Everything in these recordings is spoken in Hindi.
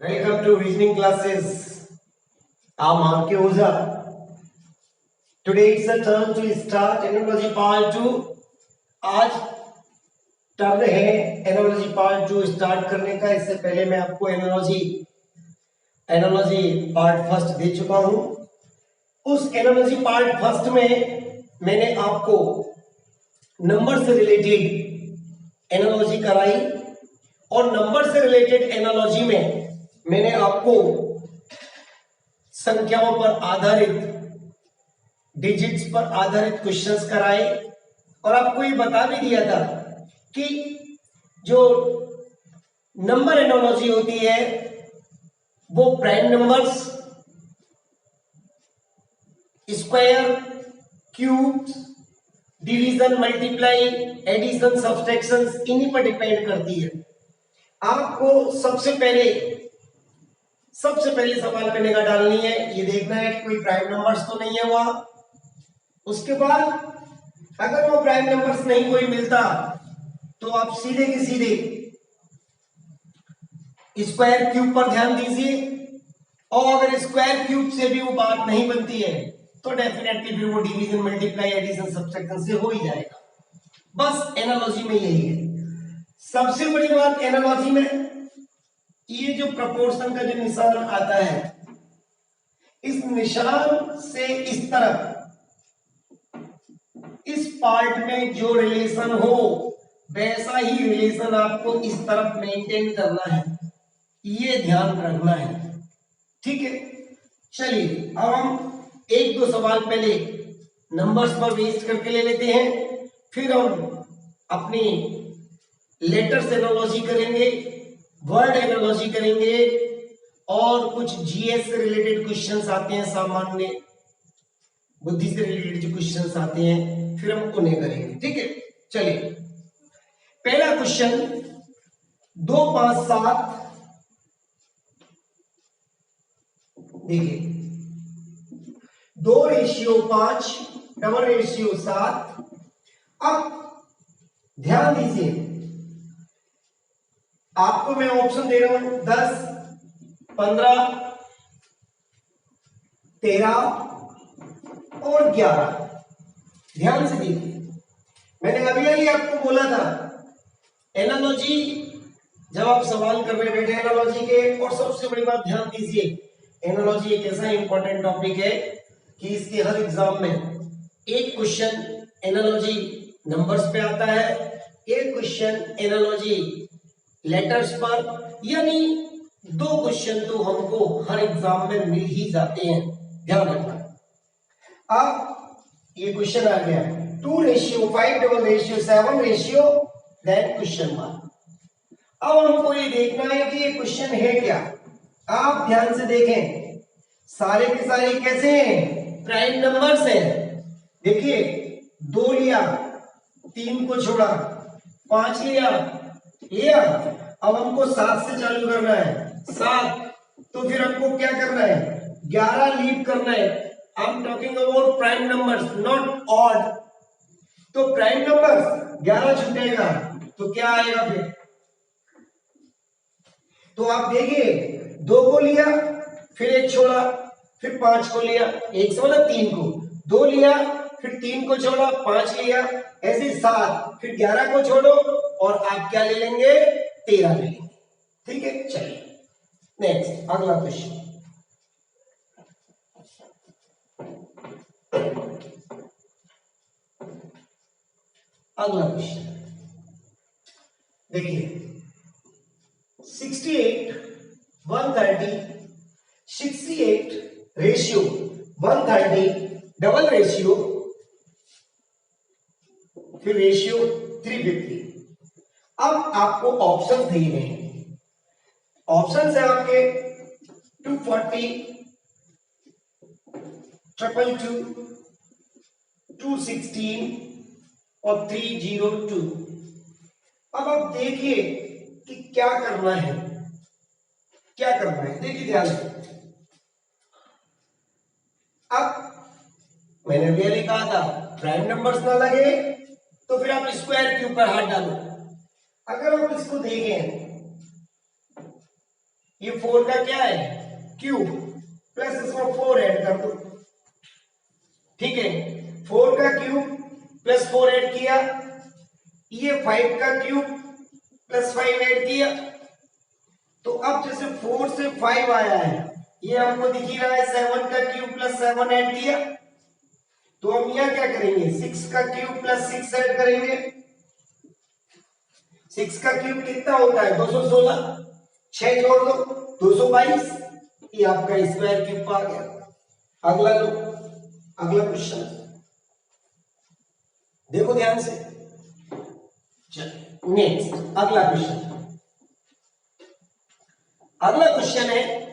Welcome to reasoning classes. I'm R.K. Oza. Today it's a turn to start analogy part 2. आज टर्न है एनालॉजी पार्ट 2 स्टार्ट करने का। इससे पहले मैं आपको एनालॉजी पार्ट फर्स्ट दे चुका हूं। उस एनालॉजी पार्ट फर्स्ट में मैंने आपको नंबर से रिलेटेड एनालॉजी कराई और नंबर से रिलेटेड एनालॉजी में मैंने आपको संख्याओं पर आधारित, डिजिट्स पर आधारित क्वेश्चंस कराए और आपको ये बता भी दिया था कि जो नंबर एनालॉजी होती है वो prime numbers, square, cube, division, multiply, addition, subtraction इन्हीं पर डिपेंड करती है। आपको सबसे पहले सवाल पे निगाह डालनी है, ये देखना है कि कोई प्राइम नंबर्स तो नहीं है वहां। उसके बाद अगर वो प्राइम नंबर्स नहीं कोई मिलता तो आप सीधे के सीधे स्क्वायर क्यूब पर ध्यान दीजिए और अगर स्क्वायर क्यूब से भी वो बात नहीं बनती है तो डेफिनेटली फिर वो डिवीजन, मल्टीप्लाई, एडिशन, सब्सट्रैक्शन से हो ही जाएगा। बस एनालॉजी में यही है। सबसे बड़ी बात एनालॉजी में ये जो प्रपोर्शन का जो निशान आता है, इस निशान से इस तरफ, इस पार्ट में जो रिलेशन हो वैसा ही रिलेशन आपको इस तरफ मेंटेन करना है, ये ध्यान रखना है। ठीक है, चलिए अब हम एक दो सवाल पहले नंबर्स पर बेस्ड करके ले लेते हैं, फिर हम अपनी लेटर्स एनालॉजी करेंगे, वर्ड एनालॉजी करेंगे और कुछ जीएस से रिलेटेड क्वेश्चंस आते हैं, सामान्य बुद्धि से रिलेटेड जो क्वेश्चंस आते हैं फिर हम उन्हें करेंगे। ठीक है, चलिए पहला क्वेश्चन 2, 5, 7। देखिए 2:5, डबल रेशियो 7। अब ध्यान दीजिए, आपको मैं ऑप्शन दे रहा हूं 10, 15, 13 और 11। ध्यान से देखिए, मैंने अभी आपको बोला था एनालॉजी जब आप सवाल कर रहे बैठे एनालॉजी के, और सबसे बड़ी बात ध्यान दीजिए, एनालॉजी एक ऐसा इंपॉर्टेंट टॉपिक है कि इसके हर एग्जाम में एक क्वेश्चन एनालॉजी नंबर्स पे आता है, एक क्वेश्चन एनालॉजी लेटर्स पर, यानी 2 क्वेश्चन तो हमको हर एग्जाम में मिल ही जाते हैं, ध्यान रखना। अब ये क्वेश्चन आ गया 2:5, double ratio 7 ratio, then question mark. अब हमको ये देखना है कि ये क्वेश्चन है क्या। आप ध्यान से देखें, सारे के सारे कैसे हैं, प्राइम नंबर्स हैं। देखिए 2 लिया, 3 को छोड़ा, 5 लिया, अब हमको 7 से चालू करना है, 7, तो फिर हमको क्या करना है, 11 लीव करना है। I am talking about prime numbers, not odd. तो प्राइम नंबर्स 11 छूटेगा तो क्या आएगा फिर, तो आप देखिए 2 को लिया, फिर 1 छोड़ा, फिर 5 को लिया, 1 से मतलब 3 को, 2 लिया, फिर 3 को छोड़ा, 5 लिया, ऐसे 7, फिर 11 को छोड़ो और आप क्या ले लेंगे, 13 ले लेंगे। ठीक है, चलिए नेक्स्ट अगला क्वेश्चन। अगला क्वेश्चन देखिए 68, 130, 68 रेशियो 130, डबल रेशियो, फिर रेशियो 350। अब आपको ऑप्शन दिए गए हैं, ऑप्शन है आपके 240, 222, 216 और 302। अब आप देखिए कि क्या करना है, देखिए ध्यान से। अब मैंने पहले कहा था प्राइम नंबर्स ना लगे तो फिर आप स्क्वायर क्यूब पर हाथ डालो। अगर आप इसको देखें ये 4 का क्या है क्यूब, प्लस इसमें 4 ऐड कर दो, ठीक है, 4 का क्यूब प्लस 4 ऐड किया, ये 5 का क्यूब प्लस 5 ऐड किया। तो अब जैसे 4 से 5 आया है, ये हमको दिख ही रहा है 7 का क्यूब प्लस 7 ऐड किया, तो हम यहां क्या करेंगे 6 का क्यूब प्लस 6 ऐड करेंगे। 6 का क्यूब कितना होता है 216, 6 जोड़ दो 222, ये आपका स्क्वायर क्यूब आ गया। अगला लो, अगला क्वेश्चन देखो ध्यान से, नेक्स्ट अगला क्वेश्चन, अगला क्वेश्चन है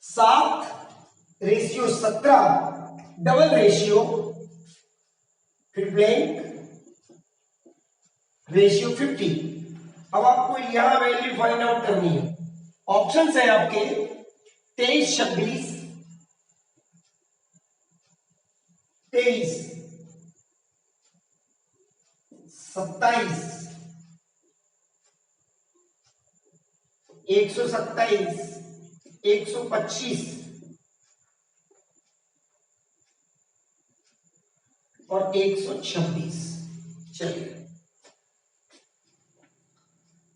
7:17 डबल रेशियो, फिर ब्लैंक रेशियो 50। अब आपको यहां वैल्यू फाइंड आउट करनी है। ऑप्शंस है आपके 23, 26, 23, 27, 127, 125 और 126। चलिए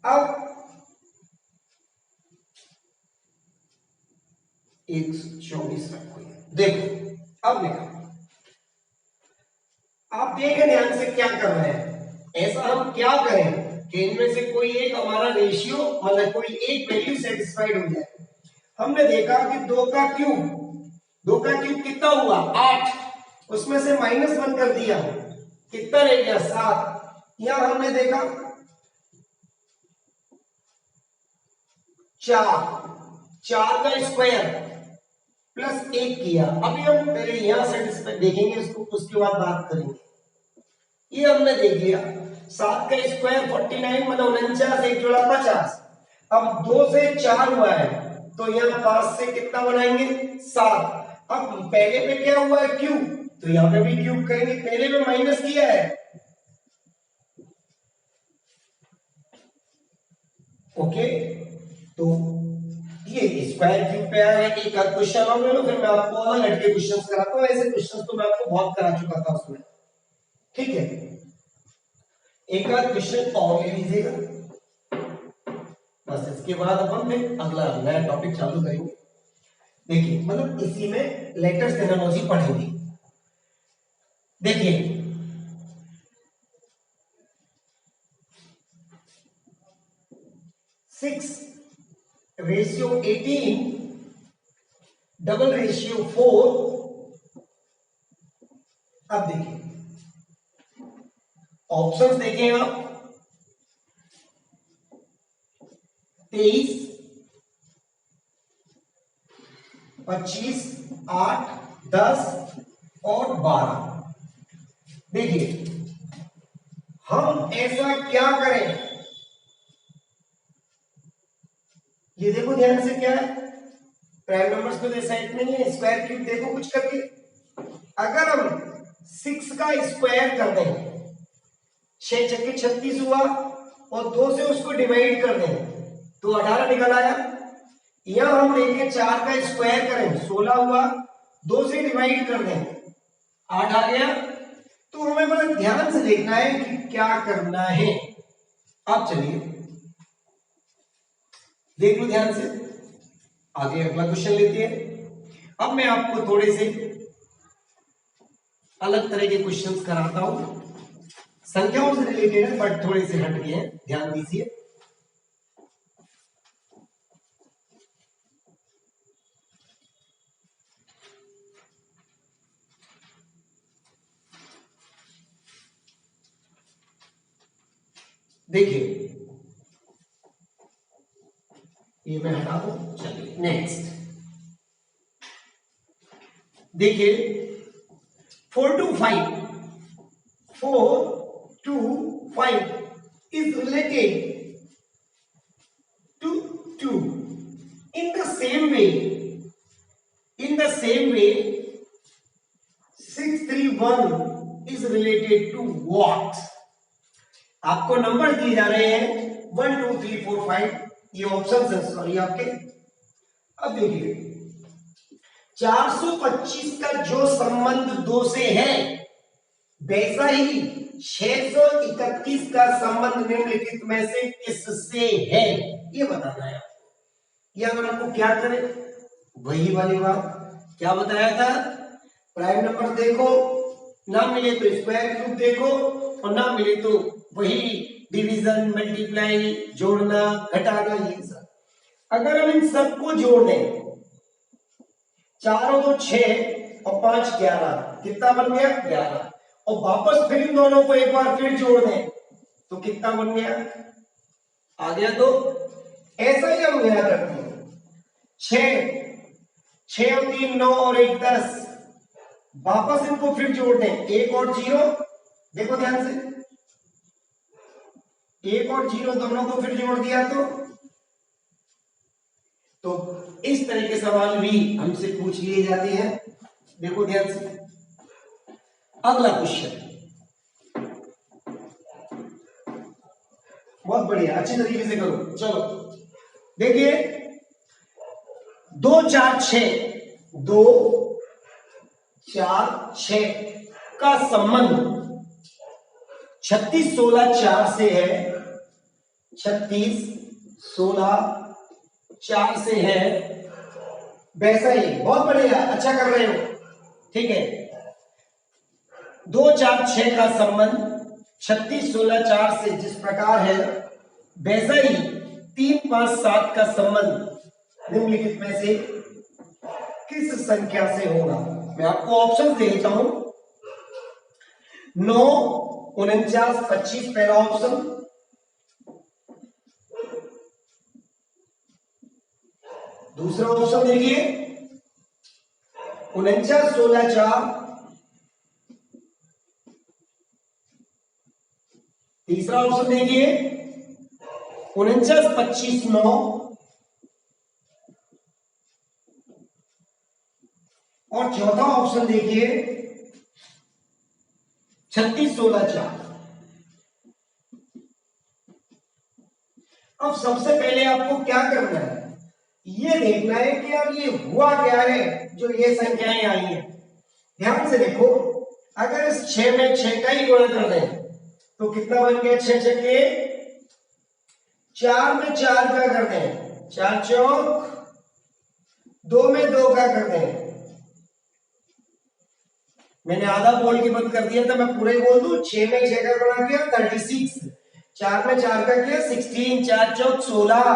अब 124 रखो, देखो अब देखो, आप देखें ध्यान से क्या कर रहे हैं। ऐसा हम क्या करें कि इनमें से कोई एक हमारा रेशियो मतलब कोई एक वैल्यू सेटिस्फाइड हो जाए। हमने देखा कि 2 का क्यूब कितना हुआ 8, उसमें से -1 कर दिया, कितना रह गया 7। यहां हमने देखा 4 का स्क्वायर प्लस 1 किया। अभी हम पहले यहां सेटिस्फाइड देखेंगे इसको, उसके बाद बात करेंगे। ये हमने देख लिया 7 का स्क्वायर 49 मतलब 49, 1 जोड़ा 50। अब 2 से 4 हुआ है तो यहां 5 से कितना बनाएंगे 7। अब पहले पे क्या हुआ है क्यूब, तो यहां पे भी क्यूब करेंगे, पहले में माइनस किया है, ओके। तो ये स्क्वायर क्यूब पे आया है। एक क्वेश्चन और ले लो, फिर मैं आपको और हटके क्वेश्चंस कराता हूं। ऐसे क्वेश्चंस तो मैं आपको बहुत करा चुका था उसमें, ठीक है। एक आध क्वेश्चन और ले लीजिएगा, बस इसके बाद अपन फिर अगला नया टॉपिक चालू करेंगे। देखिए मतलब इसी में लेटेस्ट टेक्नोलॉजी पढ़ेंगे। देखिए 6:18 डबल रेशियो 4। अब देखिए ऑप्शंस देखें आप 23, 25, 8, 10 और 12। देखिए हम ऐसा क्या करें, ये देखो ध्यान से क्या है, प्राइम नंबर्स को तो साइड में नहीं है, स्क्वायर क्यूब देखो कुछ करके। अगर हम 6 का स्क्वायर कर दें, 6 छक्के 36 हुआ, और 2 से उसको डिवाइड कर दें तो 18 निकल आया। यहां हम लेके 4 का स्क्वायर करें 16 हुआ, 2 से डिवाइड कर दें 8 आ गया। तो हमें बड़ा ध्यान से देखना है कि क्या करना है। अब चलिए देख लो ध्यान से, आगे अगला क्वेश्चन लेते हैं। अब मैं आपको थोड़े से अलग तरह के क्वेश्चंस कराता हूं, संख्याओं से रिलेटेड है बट थोड़े से हट गए हैं, ध्यान दीजिए। देखिए ये मैं हटा दूं, चलिए नेक्स्ट देखिए 4 to 5 is related to 2 in the same way 631 is related to what? आपको नंबर दिए जा रहे हैं 1 2 3 4 5, ये ऑप्शन है सॉरी आपके। अब देखिए 425 का जो संबंध 2 से है वैसा ही 631 का संबंध निम्नलिखित में से किससे है, ये बताना है आपको। ये अगर आपको क्या करें, वही वाली बात क्या बताया था, प्राइम नंबर देखो, ना मिले तो स्क्वायर क्यूब देखो, और ना मिले तो वही डिवीजन, मल्टीप्लाई, जोड़ना, घटाना, ये सब। अगर हम इन सबको जोड़ दें, 4 और 2 6 और 5 11, कितना बन गया 11, और वापस फिर इन दोनों को एक बार फिर जोड़ दें तो कितना बन गया, आ गया। तो ऐसा ही हम यहां करते हैं, 6 और 3 9 और 1 10, वापस इनको फिर जोड़ दें, 1 और 0, देखो ध्यान से, 1 और 0 दोनों को फिर जोड़ दिया तो इस तरह के सवाल भी हमसे पूछ लिए जाते हैं। देखो ध्यान से, अगला क्वेश्चन बहुत बढ़िया, अच्छी तरीके से करो। चलो देखिए 2 4 6 2 4 6 का संबंध 36 16 4 से है, 36 16 4 से है, वैसा ही। बहुत बढ़िया, अच्छा कर रहे हो, ठीक है। 2 4 6 का संबंध 36 16 4 से जिस प्रकार है वैसा ही 3 5 7 का संबंध निम्नलिखित में से किस संख्या से होगा। मैं आपको ऑप्शन दे देता हूं, 9 49 25 पहला ऑप्शन, दूसरा ऑप्शन देखिए 49 16 4, तीसरा ऑप्शन देखिए 49 25 9, और चौथा ऑप्शन देखिए 36 16 4। अब सबसे पहले आपको क्या करना है, ये देखना है कि यार ये हुआ क्या है जो ये संख्याएं आई हैं। ध्यान से देखो, अगर इस 6 में 6 का ही गुणा कर दें तो कितना बन गया, 6 6 के 4 में 4 का कर दें, 4 चौक, 2 में 2 का कर दें। मैंने आधा बोल के बंद कर दिया था, मैं पूरे बोल दूं। 6 में 6 का गुणा किया 36, 4 में 4 का किया 16, 4 चौक 16,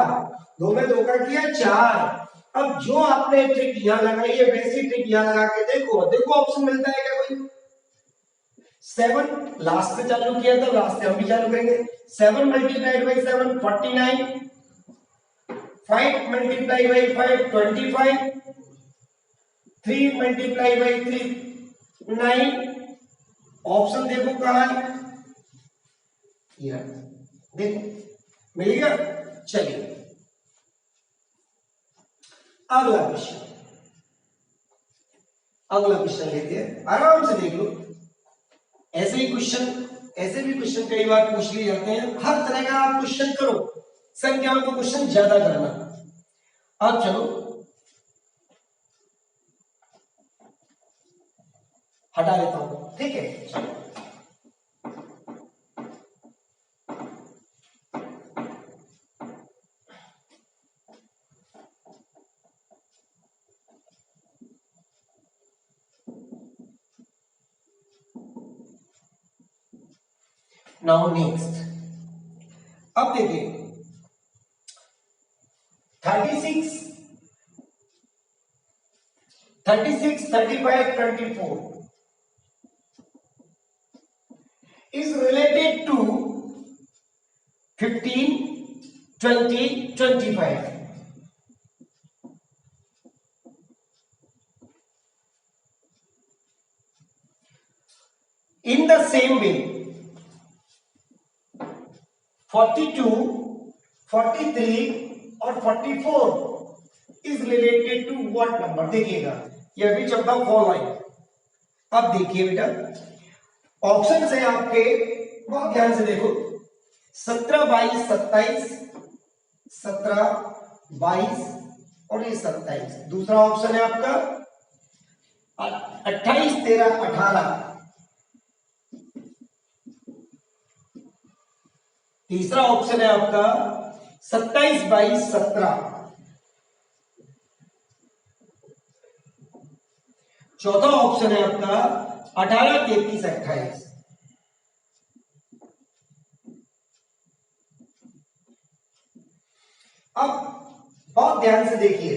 2 में 2 का किया 4। अब जो आपने ट्रिक यहां लगाई है वैसी ट्रिक यहां लगा के देखो, देखो ऑप्शन मिलता है क्या कोई। 7 लास्ट से चालू किया था, लास्ट से हम भी चालू करेंगे। 7 multiplied by 7 49, 5 multiply by 5 25, 3 multiply by 3 9। Option देखो कहां है, देखो मिल गया। चलिए अगला क्वेश्चन, अगला क्वेश्चन लेते हैं, आराम से देख लो। ऐसे ही क्वेश्चन, ऐसे भी क्वेश्चन कई बार पूछ लिए जाते हैं। हर तरह का आप क्वेश्चन करो, संख्याओं को क्वेश्चन ज्यादा करना। अब चलो हटा देता हूं, ठीक है। चलो नाउ नेक्स्ट, अब देखिए 36 35 24 is related to 15 20 25। in the same way 42 43 और 44 is related to what number। देखिएगा ये विच ऑफ द फॉलोइंग। अब देखिए बेटा, ऑप्शन है आपके, बहुत ध्यान से देखो। 17, 22, 27, 17, 22 और ये 27। दूसरा ऑप्शन है आपका 28, 13, 18। तीसरा ऑप्शन है आपका 27, 22, 17। चौथा ऑप्शन है आपका 18, 33, 28। अब बहुत ध्यान से देखिए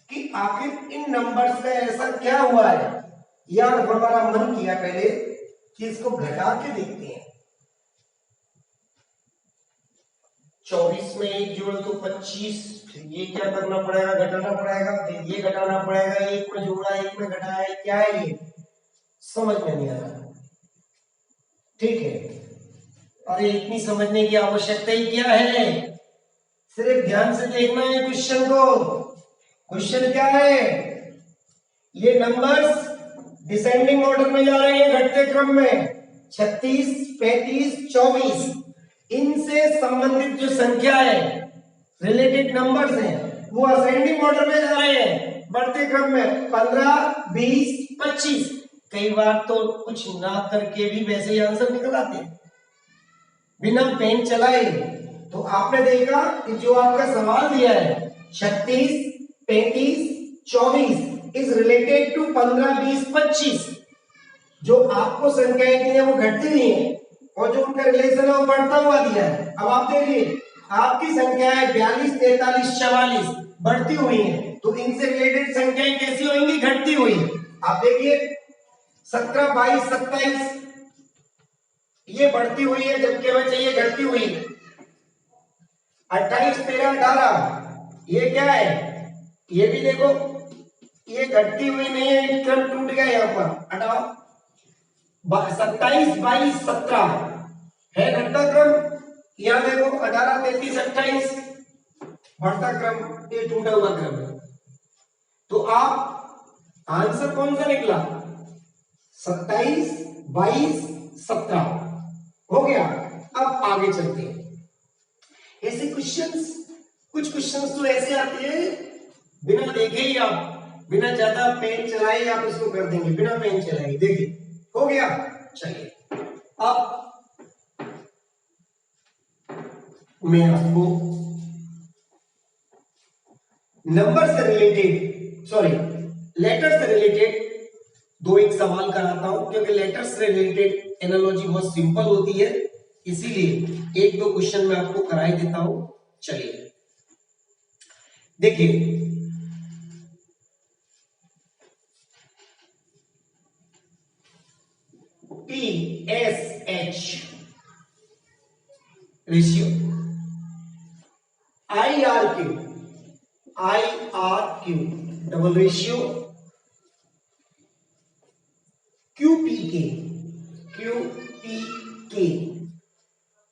कि आखिर इन नंबर्स का ऐसा क्या हुआ है। यार हमारा मन किया पहले कि इसको घटा के देखते हैं। 24 में एक जोड़ तो 25, ये क्या करना पड़ेगा, घटाना पड़ेगा, फिर ये घटाना पड़ेगा, एक में जोड़ा एक में घटाया, क्या है ये समझ में नहीं आ रहा। ठीक है, अरे इतनी समझने की आवश्यकता ही क्या है, सिर्फ ध्यान से देखना है क्वेश्चन को। क्वेश्चन क्या है, ये नंबर्स डिसेंडिंग ऑर्डर में जा रहे हैं, घटते क्रम में। 36, 35, 24 इनसे संबंधित जो संख्या है, रिलेटेड नंबर्स हैं, वो असेंडिंग ऑर्डर में जा रहे हैं, बढ़ते क्रम में। 15, 20, 25। कई बार तो कुछ ना करके भी वैसे ही आंसर निकल आते हैं बिना पेन चलाए। तो आपने देखा कि जो आपका सवाल दिया है 36, 35, 24 इज रिलेटेड टू 15, 20, 25। जो आपको संख्याएं दी है वो घटती हुई है और जो उनका रिलेशन है वो बढ़ता हुआ दिया है। अब आप देखिए आपकी संख्याएं 42, 43, 44 बढ़ती हुई हैं, तो इनसे रिलेटेड संख्याएं कैसी होंगी, घटती हुई। आप देखिए 17, 22, 27 ये बढ़ती हुई है, जबकि हमें चाहिए घटती हुई। 28, 13, 18 ये क्या है, ये भी देखो ये घटती हुई नहीं है, क्रम टूट गया यहाँ पर, हटाओ। 27, 22, 17 है घटता क्रम, यहाँ देखो 18, 33, 28 बढ़ता क्रम, ये टूटा हुआ क्रम है। तो आप आंसर कौन सा निकला, 27, 22, 17 हो गया। अब आगे चलते हैं। ऐसे क्वेश्चंस, कुछ क्वेश्चंस तो ऐसे आते हैं बिना देखे ही आप, बिना ज्यादा पेन चलाए आप इसको कर देंगे, बिना पेन चलाए। देखिए हो गया, चलिए अब मैं आपको नंबर से रिलेटेड, सॉरी लेटर से रिलेटेड दो एक सवाल कराता हूं, क्योंकि लेटर से रिलेटेड एनालॉजी बहुत सिंपल होती है, इसीलिए एक दो क्वेश्चन मैं आपको कराई देता हूं। चलिए देखिए PSH ratio, IRQ double ratio, QPK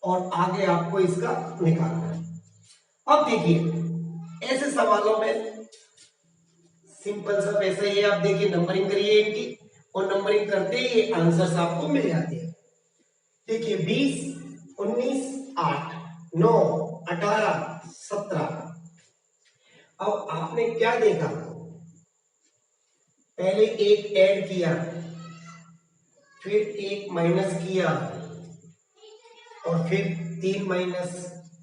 और आगे आपको इसका निकालना है। अब देखिए ऐसे सवालों में सिंपल सा वैसे ही आप देखिए नंबरिंग करिए इनकी, और नंबरिंग करते ही ये आंसर्स आपको मिल जाते हैं। देखिए 20, 19, 8, 9, 18, 17। अब आपने क्या देखा, पहले एक ऐड किया, फिर एक माइनस किया, और फिर 3 माइनस,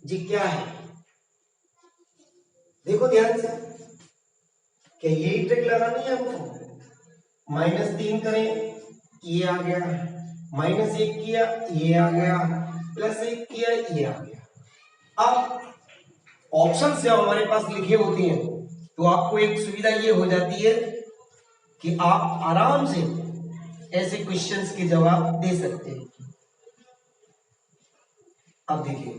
जी क्या है, देखो ध्यान से, क्या यही ट्रिक लगानी है हमको। -3 करें, ये आ गया, -1 किया, ये आ गया, +1 किया, ये आ गया। अब ऑप्शन से हमारे पास लिखे होते हैं, तो आपको एक सुविधा ये हो जाती है कि आप आराम से ऐसे क्वेश्चंस के जवाब दे सकते हैं। अब देखिए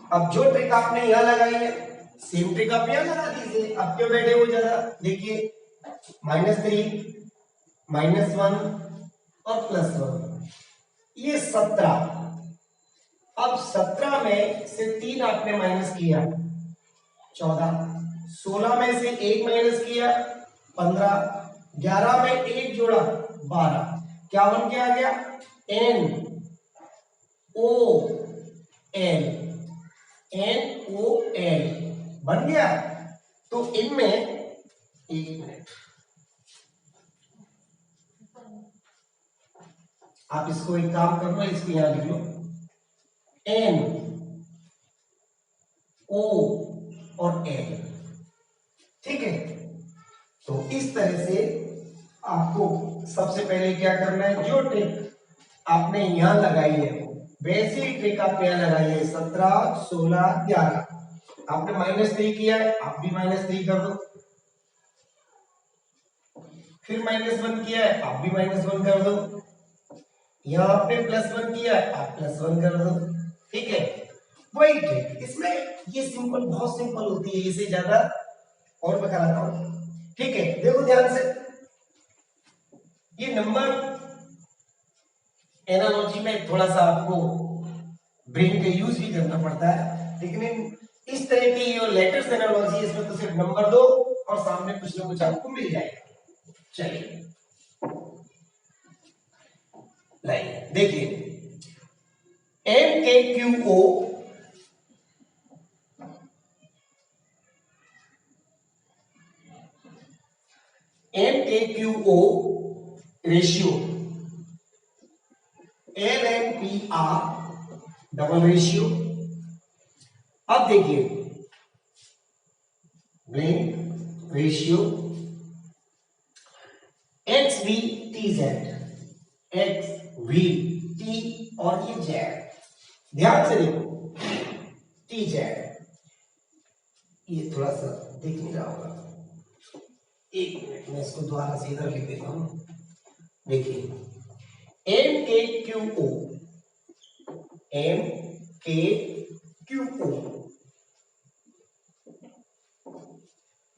अब जो ट्रिक आपने यहां लगाई है सेम ट्रिक आप यहां लगा दीजिए। अब क्यों बैठे हो ज्यादा, देखिए -3, -1 और +1, ये 17। अब 17 में से 3 आपने माइनस किया, 14, 16 में से 1 माइनस किया 15, 11 में 1 जोड़ा 12, क्या बन के आ गया NOL, NOL बन गया। तो इनमें एक मिनट, आप इसको एक काम करना, इसको यहां लिख लो NO और L, ठीक है। तो इस तरह से आपको सबसे पहले क्या करना है, जो ट्रिक आपने यहां लगाई है वैसी ही ट्रिक आप यहां लगाई है। 17, 16, 11 आपने -3 किया है, आप भी -3 कर दो। फिर -1 किया है, आप भी -1 कर दो। यहां आपने +1 किया है, आप +1 कर दो, ठीक है। वही ट्रिक इसमें, ये सिंपल, बहुत सिंपल होती है, इसे ज्यादा और मैं कराता हूं, ठीक है। देखो ध्यान से, ये नंबर एनालॉजी में थोड़ा सा आपको ब्रेन का यूज भी करना पड़ता है, लेकिन इस तरह की जो लेटर्स एनालॉजी, इसमें तो सिर्फ नंबर दो और सामने कुछ ना कुछ आपको मिल जाएगा। चलिए लाइए, देखिए MKQO ratio, LNPR double ratio. अब देखिए ब्रेन रेशियो XVTZ, XVT और ये Z, ध्यान से देखो TZ, ये थोड़ा सा दिख नहीं रहा होगा, एक मिनट मैं इसको दोबारा से इधर लिख देता हूं। देखिए MKQO, MKQO,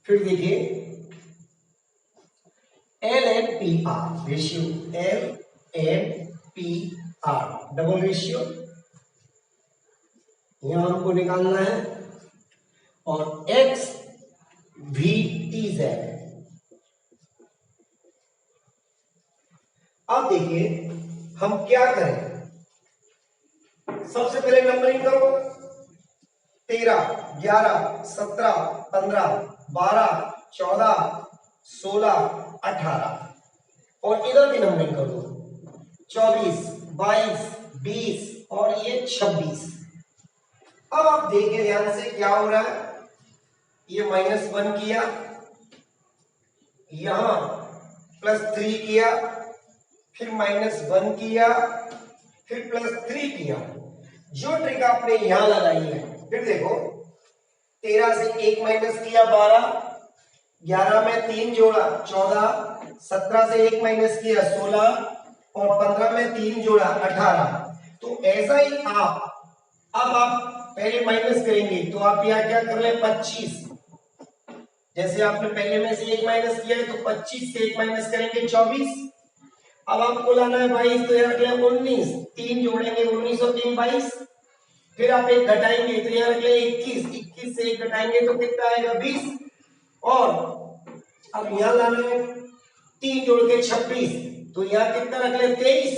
फिर देखिए LNPR ratio, LNPR double ratio, यहां हमको निकालना है, और XVTZ। अब देखिए हम क्या करें, सबसे पहले नंबरिंग करो, 13, 11, 17, 15, 12, 14, 16, 18, और इधर भी नंबरिंग कर दो, 24, 22, 20 और ये 26। अब आप देखिए ध्यान से क्या हो रहा है, ये -1 किया, यहां +3 किया, फिर -1 किया, फिर +3 किया। जो ट्रिक आपने यहां लगाई है, फिर देखो 13 से 1 माइनस किया 12, 11 में 3 जोड़ा 14, 17 से 1 माइनस किया 16 और 15 में 3 जोड़ा 18। तो ऐसा ही अब आप पहले माइनस करेंगे, तो आप यहां क्या कर रहे हैं 25, जैसे आपने पहले में से 1 माइनस किया है, तो 25 से 1 माइनस करेंगे 24। अब आपको लाना है 22, तो यहां रख लिया 19, 3 जोड़ेंगे 19 और 3 22, फिर आप 1 घटाएंगे तो यहां रख लिया 21, 21 से 1 घटाएंगे तो कितना आएगा 20, और अब यहां लाना है 3 जोड़ के 26, तो यहां कितना रख ले 23,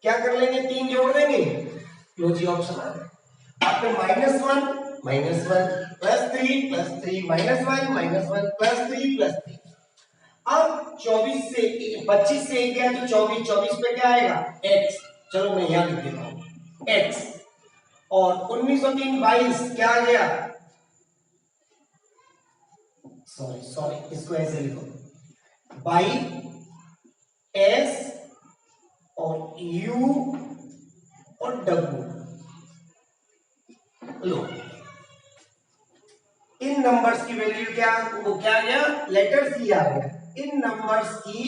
क्या कर लेंगे 3 जोड़ देंगे, लो जी ऑप्शन आ गया आपने -1 -1 +3 +3 -1 -1 +3 +3। अब 24 से 25 से 1 गया तो 24, 24 पे क्या आएगा x, चलो मैं यहां लिख देता हूं x, और 19 और 3 22, क्या आ गया, सॉरी इसको ऐसे लिखो, बाई s और u और w, लो इन नंबर्स की वैल्यू क्या, वो क्या आ गया, लेटर्स ही आ गया, इन नंबर्स की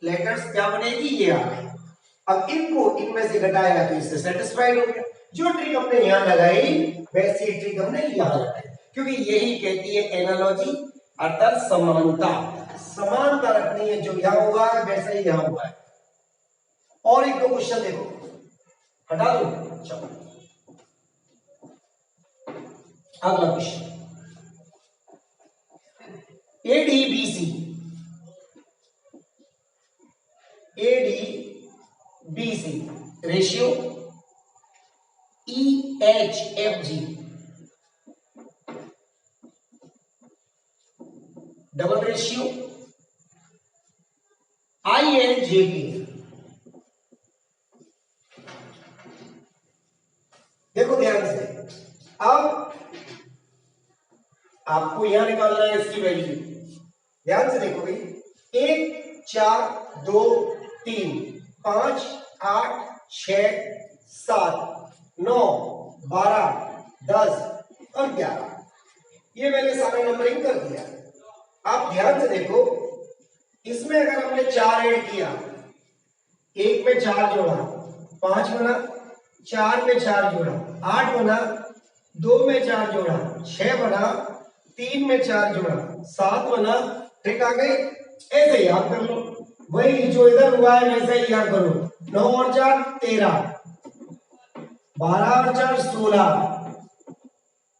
लेटर्स क्या बनेगी, ये आ गई। अब इनको इनमें से घटाएगा तो इससे सेटिस्फाइड हो गया। जो ट्रिक हमने यहां लगाई वैसी ट्रिक हमने यहां लगाई, क्योंकि यही कहती है एनालॉजी, अर्थात समानता, समानता रखनी है, जो यहां हुआ है वैसा ही यहां हुआ है। और एक दो क्वेश्चन देखो, हटा दो, चलो अगला question, ADBC, ADBC ratio EHFG double ratio INJK। देखो ध्यान से, अब आपको यहां निकालना है इसकी वैल्यू। ध्यान से देखो भाई, 1 4 2 3 5 8 6 7 9 12 10 और 11, ये मैंने सारा नंबरिंग कर दिया। आप ध्यान से देखो, इसमें अगर हमने 4 ऐड किया, 1 में 4 जोड़ा 5 बना, 4 में 4 जोड़ा 8 बना, 2 में 4 जोड़ा 6 बना, 3 में 4 जोड़ा 7 बना। ठीक आ गई? ऐसे याद कर लो, वही जो इधर हुआ है वैसे ही याद करो। 9 और 4 13, 12 और 4 16,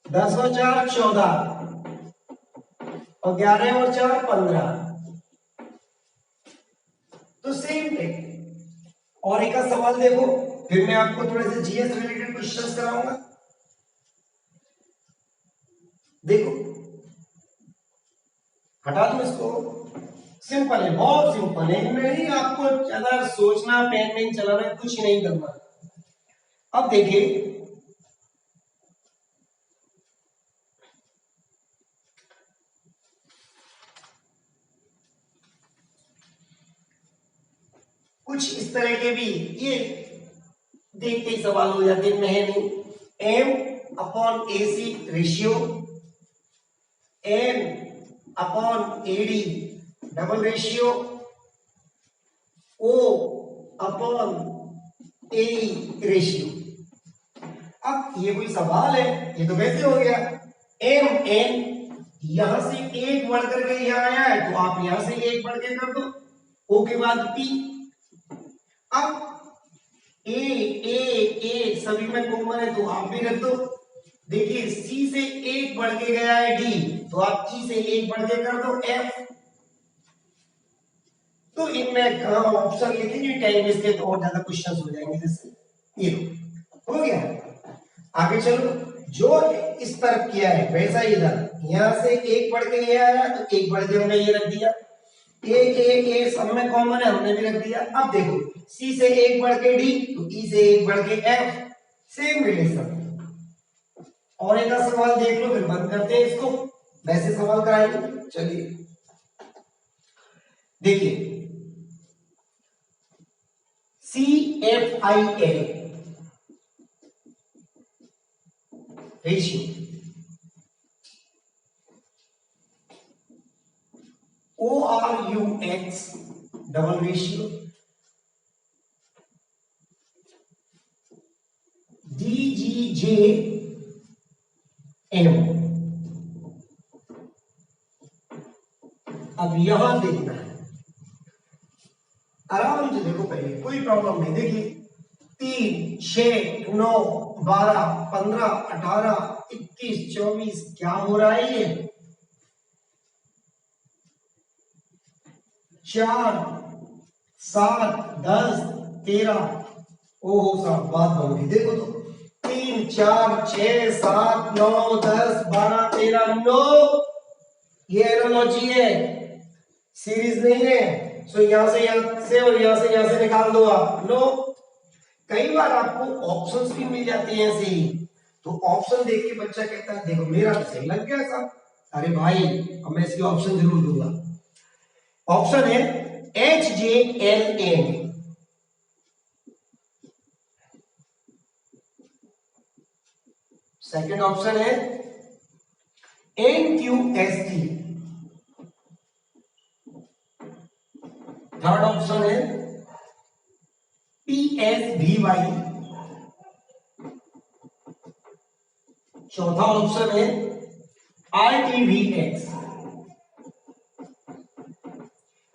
10 और 4 14 और 11 और 4 15। तो सेम है। और एक का सवाल देखो, फिर मैं आपको थोड़े से जीएस रिलेटेड क्वेश्चंस कराऊंगा। देखो, हटा दो इसको, सिंपल है, बहुत सिंपल है, इनमें ही आपको ज्यादा सोचना, पेन में चलाना, कुछ नहीं करना। अब देखिए, कुछ इस तरह के भी ये देखते ही सवाल हो जाते हैं, नहीं। M/AC ratio, N/AD double ratio, O/AE ratio. अब ये कोई सवाल है? ये तो वैसे हो गया, MN यहां से एक बढ़ करके यहां आया है, तो आप यहां से एक बढ़ के कर दो, O के बाद P। अब ए सभी में कॉमन है, तो आप भी रख दो। देखिए, C से एक बढ़ के गया है D, तो आप E से एक बढ़ के कर दो F। तो इनमें कहां ऑप्शन लिखेंगे, टाइम वेस्ट तो और ज्यादा क्वेश्चंस हो जाएंगे। जैसे ये हो गया। आगे चलो, जो इस तरफ किया है वैसा इधर, यहां से एक बढ़ के ये आया, तो एक बढ़ के हमने ये रख दिया। ए सब में कॉमन है, हमने भी रख दिया। अब देखो, C से एक बढ़ के D, तो E से एक बढ़ के F, सेम रिलेशन। और एक सवाल देख लो, फिर बंद करते हैं इसको, वैसे सवाल कराएंगे। चलिए देखिए, CFIL ratio, ORUX double ratio, DGJM। अब यहां देखना है, आराम से देखो, पहले कोई प्रॉब्लम नहीं। देखिए, 3 6 9 12 15 18 21 24, क्या हो रहा है ये? 4 7 10 13। ओहो साहब, बात बन गई। देखो तो, 3 4 6 7 9 10 12 13 9, ये एनालॉजी है, सीरीज नहीं है। सो यहां से और यहां से निकाल दो आप। नो, कई बार आपको ऑप्शंस भी मिल जाते हैं ऐसे ही, तो ऑप्शन देख के बच्चा कहता है देखो मेरा तो सही लग गया साहब। अरे भाई, अब मैं इसके ऑप्शन जरूर दूंगा। ऑप्शन है HJLN, सेकंड ऑप्शन है NQST, थर्ड ऑप्शन है PSVY, चौथा ऑप्शन है RTVX।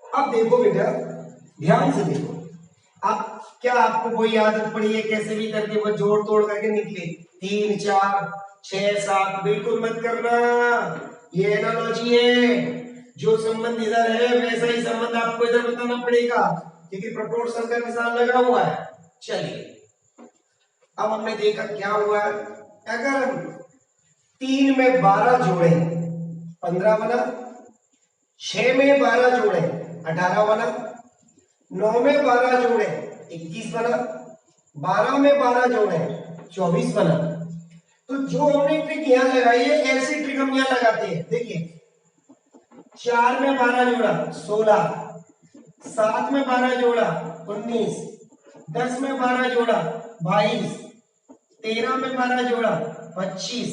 अब देखो बेटा, ध्यान से देखो, अब क्या आपको कोई आदत पड़ी है कैसे भी करके वो जोड़ तोड़ करके निकले? 3 4 6 7 बिल्कुल मत करना, ये एनालॉजी है। जो संबंध इधर है वैसा ही संबंध आपको इधर बताना पड़ेगा, क्योंकि प्रोपोर्शन का निशान लगा हुआ है। चलिए अब हमने देखा क्या हुआ है, अगर हम 3 में 12 जोड़े 15 बना, 6 में 12 जोड़े 18 बना, 9 में 12 जोड़े 21 बना, 12 में 12 जोड़े 24 बना। तो जो हमने ट्रिक यहां लगाई है ऐसी ट्रिक हम यहां लगाते हैं। देखिए 4 में 12 जोड़ा 16, 7 में 12 जोड़ा 19, 10 में 12 जोड़ा 22, 13 में 12 जोड़ा 25।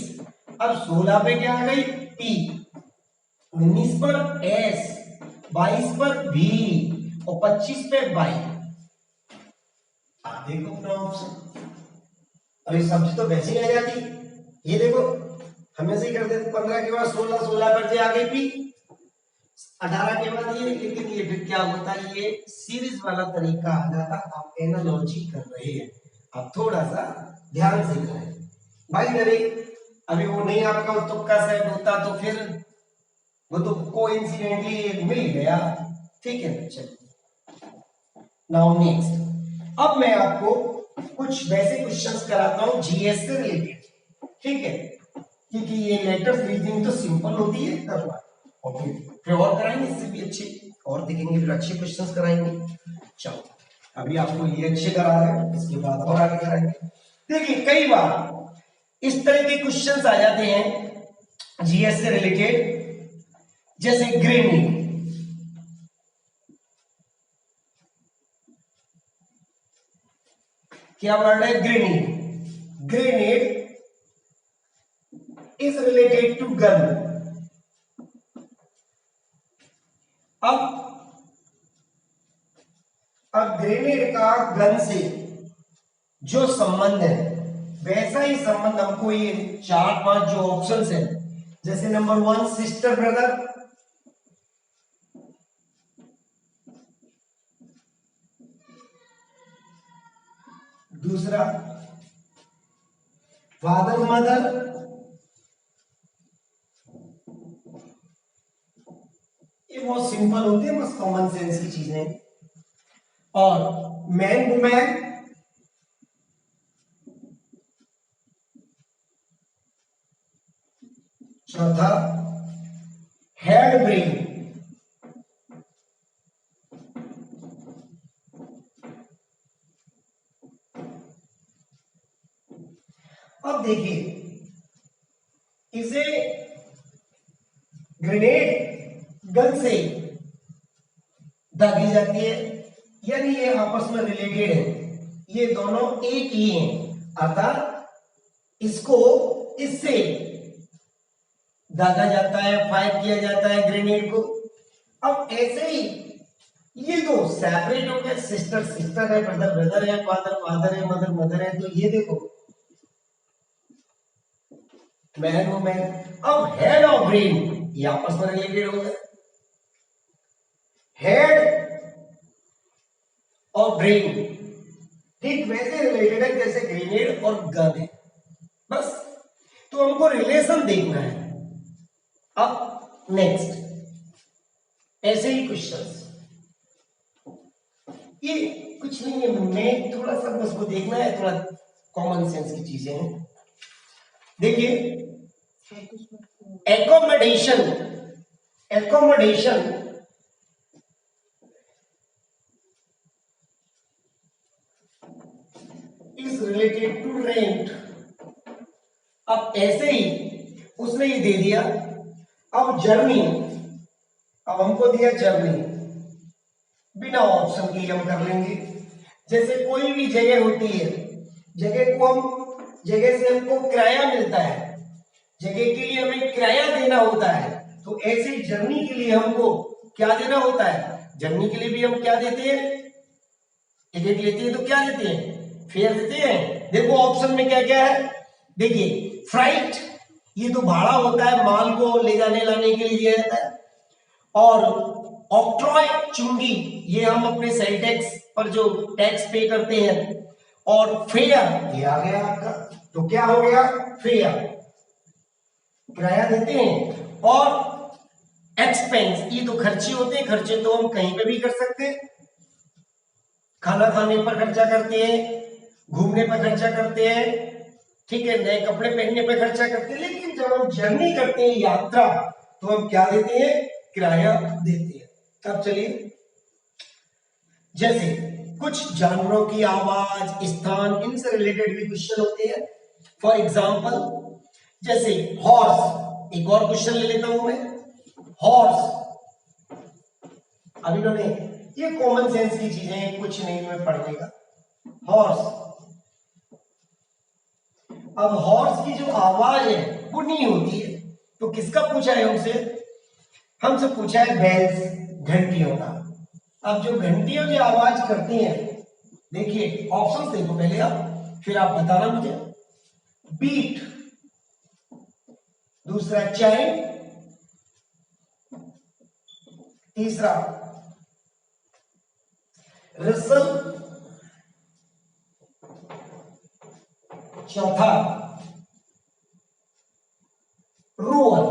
अब 16 पे क्या आ गई P, 19 पर S, 22 पर V और 25 पे Y। आप देखो अपना ऑप्शन, अरे सब्जी तो वैसे ही आ जाती। ये देखो हम ऐसे ही कर देते, 15 के बाद 16, 16 पर जे आ गई P, 18 के बाद ये। लेकिन ये फिर क्या होता है, ये सीरीज वाला तरीका आ जाता। आप एनालॉजी कर रहे हैं, आप थोड़ा सा ध्यान से करें भाई। अरे अभी वो नहीं आपका तुक्का सेट होता तो फिर वो तो कोइंसिडेंटली मिल गया, ठीक है। चलिए नाउ नेक्स्ट, अब मैं आपको कुछ वैसे क्वेश्चंस कराता हूं जीएस से रिलेटेड, ठीक है, क्योंकि ये लेटर्स रीजनिंग तो सिंपल होती है करना, और फिर और कराएंगे इससे भी अच्छे, और देखेंगे फिर अच्छे क्वेश्चंस कराएंगे। चलो अभी आपको ये अच्छे करा रहे हैं, इसके बाद और आगे कराएंगे। देखिए कई बार इस तरह के क्वेश्चंस आ जाते हैं जीएस से रिलेटेड, जैसे ग्रेनिंग। क्या वर्ड है, graining. Grenade is related to gun. अब ग्रेनेड का गन से जो संबंध है वैसा ही संबंध हमको ये 4-5 जो ऑप्शंस है, जैसे नंबर 1 सिस्टर ब्रदर, दूसरा फादर मदर, ये बहुत सिंपल होते हैं, बस कॉमन सेंस की चीजें। और मैन वुमैन, चौथा हेड ब्रेन। अब देखिए इसे ग्रेनेड गन से दागी जाती है, यानी ये आपस में रिलेटेड है, ये दोनों एक ही हैं, अर्थात इसको इससे दागा जाता है, फायर किया जाता है ग्रेनेड को। अब ऐसे ही ये दो सेपरेट हो गए, सिस्टर सिस्टर है, ब्रदर ब्रदर है, फादर फादर है, मदर मदर है। तो ये देखो मैन वुमैन। अब हेड और ब्रेन ये आपस में रिलेटेड हो गए, हेड और ब्रेन ठीक वैसे रिलेटेड है जैसे ग्रेनेड और गन है, बस। तो हमको रिलेशन देखना है। अब नेक्स्ट ऐसे ही क्वेश्चंस, ये कुछ नहीं है, मैं थोड़ा सा उसको देखना है, थोड़ा कॉमन सेंस की चीजें हैं। देखिए accommodation, accommodation is related to rent. अब ऐसे ही उसने ये दे दिया। अब जर्नी, अब हमको दिया जर्नी, बिना ऑप्शन के हम कर लेंगे। जैसे कोई भी जगह होती है, जगह से हमको किराया मिलता है, जगह के लिए हमें किराया देना होता है। तो ऐसे जर्नी के लिए हमको क्या देना होता है, जर्नी के लिए भी हम क्या देते हैं, टिकट लेते हैं तो क्या देते हैं, फेयर देते हैं। देखो ऑप्शन में क्या क्या है, देखिए फ्राइट, ये तो भाड़ा होता है, माल को ले जाने लाने के लिए दिया जाता है। और ऑक्ट्रॉय चुंगी, ये हम अपने सेल टैक्स पर जो टैक्स पे करते हैं। और फेयर ये आ गया आपका, तो क्या हो गया, फेयर किराया देते हैं। और एक्सपेंस, ये तो खर्चे होते हैं, खर्चे तो हम कहीं पे भी कर सकते हैं, खाना खाने पर खर्चा करते हैं, घूमने पर खर्चा करते हैं, ठीक है, नए कपड़े पहनने पर खर्चा करते हैं, लेकिन जब हम जर्नी करते हैं, यात्रा, तो हम क्या देते हैं? किराया देते हैं। अब चलिए, जैसे कुछ जानवरों की आवाज, स्थान, इनसे रिलेटेड भी क्वेश्चन होते हैं। फॉर एग्जाम्पल जैसे हॉर्स, एक और क्वेश्चन ले लेता हूं मैं। हॉर्स, अब इन्होंने, ये कॉमन सेंस की चीजें, कुछ नहीं में पढ़ने का। हॉर्स, अब हॉर्स की जो आवाज है वो नहीं होती है, तो किसका पूछा है हमसे? हमसे पूछा है बेल्स, घंटियों का। अब जो घंटियों की आवाज करती हैं, देखिए ऑप्शन देखो पहले आप, फिर आप बताना मुझे। बीट, दूसरा चाइम, तीसरा रिसल, चौथा रोअर।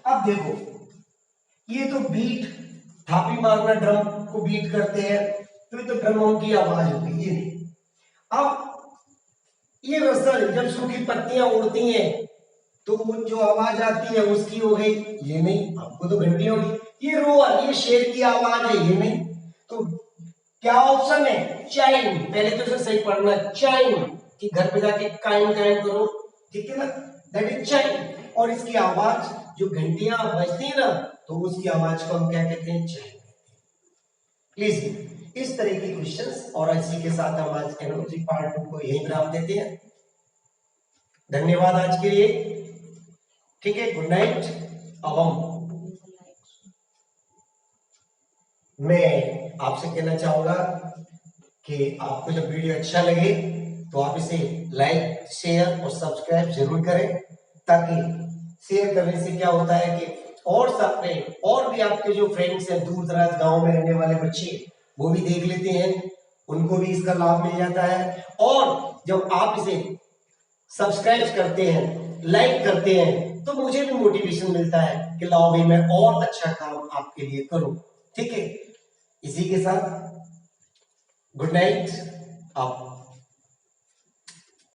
अब देखो, ये तो बीट, थापी मारना, ड्रम को बीट करते हैं, तो ये तो ड्रमों की आवाज होगी, ये नहीं। अब ये रसल, जब सूखी पत्तियां उड़ती हैं तो जो आवाज आती है उसकी हो गई, ये नहीं, आपको तो घंटी होगी। ये रोअर, ये शेर की आवाज है, ये नहीं। तो क्या ऑप्शन है? चाइम, पहले तो इसे सही पढ़ना, चाइम, कि घर पे जाके कायम कायम करो, ठीक है ना, दैट इज चाइम। और इसकी आवाज, जो घंटियां बजती है ना, तो उसकी आवाज को हम क्या कहते हैं? चाइम। प्लीज इस तरह के क्वेश्चंस, और इसी के साथ हम आज एनर्जी पार्ट 2 को यहीं विराम देते हैं। धन्यवाद आज के लिए, ठीक है, गुड नाइट। अब मैं आपसे कहना चाहूंगा कि आपको जब वीडियो अच्छा लगे तो आप इसे लाइक, शेयर और सब्सक्राइब जरूर करें, ताकि शेयर करने से क्या होता है कि और साथ और भी आपके जो फ्रेंड्स हैं, दूर दराज गांव में रहने वाले बच्चे, वो भी देख लेते हैं, उनको भी इसका लाभ मिल जाता है। और जब आप इसे सब्सक्राइब करते हैं, लाइक करते हैं, तो मुझे भी मोटिवेशन मिलता है कि लाओ भाई मैं और अच्छा काम आपके लिए करूं, ठीक है। इसी के साथ गुड नाइट। आप